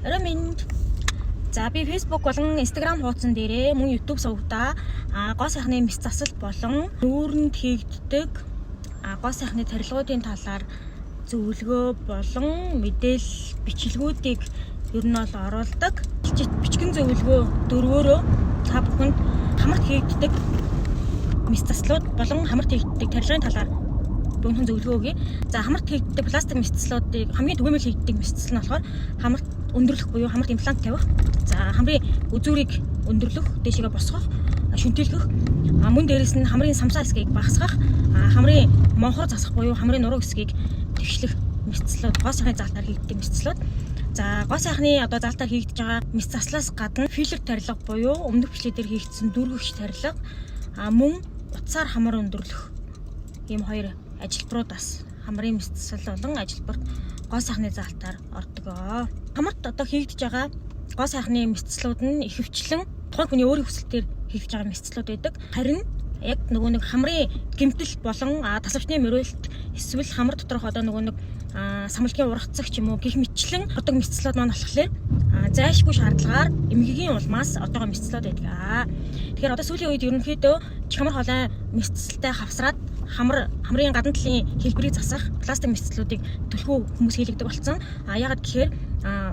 Орой минь. За би Facebook болон Instagram хуудсан дээрээ мөн YouTube сувгадаа гоо сайхны мэс засал болон нүүрэнд хийгддэг гоо сайхны тарилгуудын талаар зөвлөгөө болон мэдээлэл бичлэгүүдийг ер нь бол оруулдаг. Бичгэн зөвлөгөө дөрвөөрөө та бүхэнд хамарт хийгддэг мэс заслууд болон хамарт хийгддэг тарилгын талаар бүгэн зөвлөгөө өгье. За хамарт хийгддэг пластик мэс заслуудыг хамгийн түгээмэл хийгддэг мэс засал нь болохоор хамарт өндөрлөх буюу хамарт имплант тавих. За хамрын үзүүрийг өндөрлөх, дээшээгээ босгох, шүнтэлгэх. Мөн дээрээс нь хамрын самсаа хэсгийг багасгах, хамрын монхор засах буюу хамрын нуруу хэсгийг тэгшлэх мэс заслууд гоо сайхны заалтаар хийгддэг мэс заслууд. За гоо сайхны заалтаар хийгдэж байгаа мэс заслаас гадна филлер тарилга буюу өмнөх бичлэг дээр хийгдсэн дүүргэгч тарилга, мөн утсаар хамар өндөрлөх ийм хоёр ажилбаруудаас хамрын мэс засал болон ажилбарт гоо сайхны заалтаар ордог. Хамарт хийгдэж байгаа гоо сайхны мэс заслууд нь ихэвчлэн тухайн хүний өөрийн хүсэлтээр хийгдэж байгаа мэс заслууд байдаг. Харин яг нөгөө нэг хамрын гэмтэл болон тасалбчны мөрөөлт эсвэл хамар доторх нөгөө нэг самлгийн ургацагч юм уу гэх мэтчлэн ордог мэс заслууд маань болохоор зайлшгүй шаардлагаар эмгэгийн улмаас одоогоо мэс заслууд байдаг. Тэгэхээр сүүлийн үед ерөнхийдөө чихмар хоолой мэс засалтай хавсраад хамрын гадна талын хэлбэрийг засах пластик мэс заслуудыг төлхөө хүмүүс хийлэгдэг болсон. Яагаад гэхээр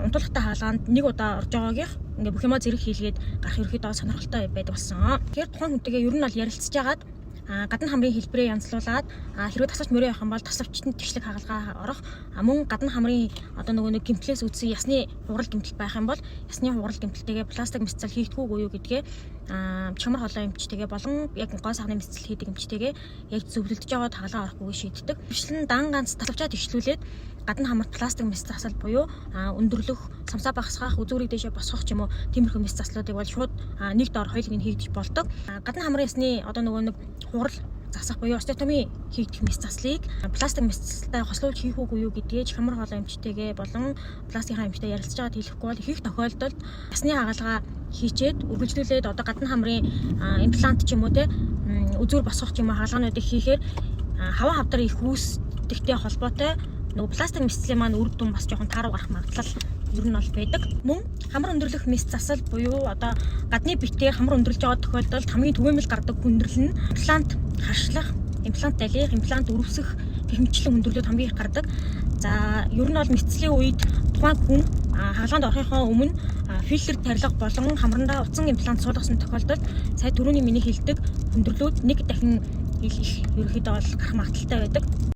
унтуулгатай хаалганд нэг удаа орж байгаагийнх ингээ бүх юмаа зэрэг хийлгээд гарах ерөөхдөө сонирхолтой байдаг болсон. Тэгэхээр тухайн хүнтэйгээ ер нь бол ярилцж агаад гадна хамрын хэлбэрээ янзлуулад хэрвээ тасалж мөрөө явах юм бол тасалбчтанд тэгшлэг хагалгаа орох, мөн гадна хамрын нөгөө нэг гэмтлээс үүдсэн ясны хугарал гэмтэл байх юм бол ясны хугарал гэмтэлтэйгээ пластик мэс засал хийгдэггүй юу гэдгээ чамар хоолой эмчтэйгээ болон яг гоо сайхны мэс засал хийдэг эмчтэйгээ яг зөвлөлдөж аваад хагалгаа орохгүй шийддэг. Бичлэн дан ганц тасалбчаа тэгшлүүлээд гадна хамарт пластик мэс засал буюу өндөрлөх, самсаа багасгах, үзүүрийг дээшээ босгох ч юм уу тиймэрхүү мэс заслуудыг бол шууд нэг доор хоёулыг нь хийгдэж болдог. Гадна хамрын ясны нөгөө нэг хугарал засах буюу остеотоми хийгдэх мэс заслыг пластик мэс засалтай хослуулж хийх үгүй юу гэдгийг хамар хоолой эмчтэйгээ болон пластикийн эмчтэй ярилцж байгаад хэлэхгүй бол их тохиолдолд ясны хагалгаа хийчээд үргэлжлүүлээд гадна хамрын имплант ч юм уу үзүүр босгох ч юм уу хаалгануудыг хийхээр хаваа хавдар их үүсдэгтэй холбоотой нөгөө пластик мэс заслын маань үр дүн бас жоохон тааруу гарах магадлал ер нь бол байдаг. Мөн хамар өндөрлөх мэс засал буюу гадны битээр хамар өндөрлж байгаа тохиолдолд хамгийн түгээмэл гардаг хүндрэл нь имплант харшлах, имплант далих, имплант өрөвсөх гэх мэтлэн хүндрэлүүд хамгийн их гардаг. За ер нь бол мэс заслын үед тухайн хүн хаалганд орохынхоо өмнө филлер тарилга болон хамрандаа утсан имплант суулгасан тохиолдолд сая түрүүний миний хэлдэг хүндрэлүүд нэг дахин ерөөхдөө бол гарах магадaltaй байдаг.